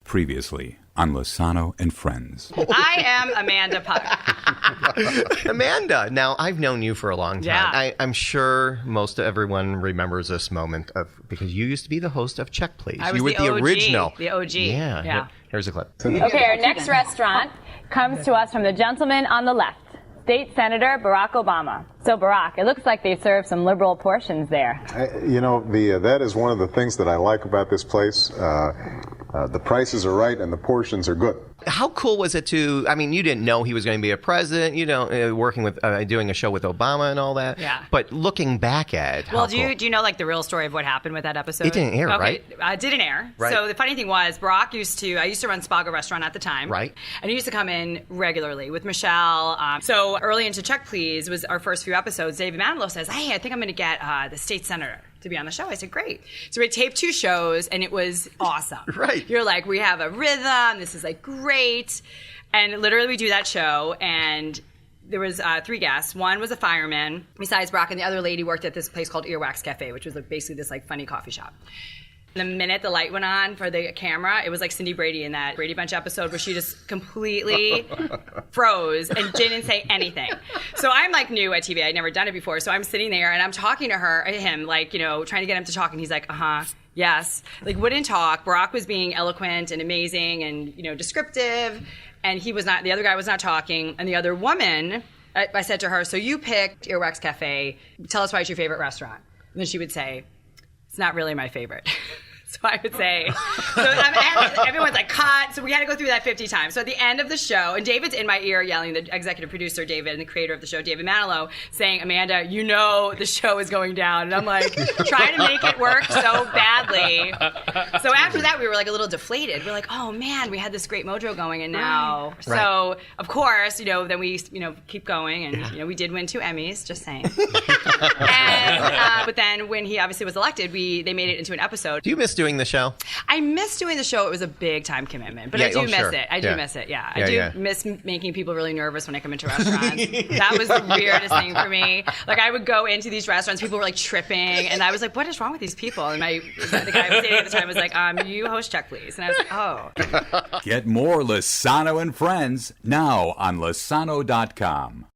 Previously on Lossano and Friends. I am Amanda Puck. Amanda, now I've known you for a long time. Yeah. I'm sure most of everyone remembers this moment because you used to be the host of Check Please. I was you were the OG, original. The OG. Yeah. Here's a clip. Okay, our next restaurant comes to us from the gentleman on the left, State Senator Barack Obama. So Barack, it looks like they serve some liberal portions there. That is one of the things that I like about this place. The prices are right and the portions are good. How cool was it you didn't know he was going to be a president, working with, doing a show with Obama and all that. Yeah. But looking back at Well, do you know like the real story of what happened with that episode? It didn't air, okay. right? It didn't air. Right. So the funny thing was, I used to run Spago Restaurant at the time. Right. And he used to come in regularly with Michelle. So early into Check Please was our first few episodes. David Manilow says, hey, I think I'm going to get the state senator to be on the show. I said, great. So we taped 2 shows, and it was awesome. Right. You're like, we have a rhythm. This is like great. And literally we do that show, and there was 3 guests. One was a fireman, besides Brock, and the other lady worked at this place called Earwax Cafe, which was like basically this like funny coffee shop. The minute the light went on for the camera, it was like Cindy Brady in that Brady Bunch episode where she just completely froze and didn't say anything. So I'm like new at TV. I'd never done it before. So I'm sitting there and I'm talking to him, like, trying to get him to talk. And he's like, yes. Like, wouldn't talk. Barack was being eloquent and amazing and, descriptive. And he was not, the other guy was not talking. And the other woman, I said to her, so you picked Earwax Cafe. Tell us why it's your favorite restaurant. And then she would say, it's not really my favorite. So I would say, everyone's like, cut. So we had to go through that 50 times. So at the end of the show, and David's in my ear yelling, the executive producer, David, and the creator of the show, David Manilow, saying, Amanda, the show is going down. And I'm like, trying to make it work so badly. So after that, we were like a little deflated. We're like, oh man, we had this great mojo going, and now. Right. So, of course, then we, keep going. And, we did win 2 Emmys, just saying. But then when he obviously was elected, they made it into an episode. Do you miss doing the show? I miss doing the show. It was a big time commitment, but I do miss it. I do miss it. Yeah, I do miss making people really nervous when I come into restaurants. That was the weirdest thing for me. Like I would go into these restaurants, people were like tripping, and I was like, "What is wrong with these people?" And the guy I was dating at the time was like, "You host Check Please," and I was like, "Oh." Get more Lossano and Friends now on Lossano.com.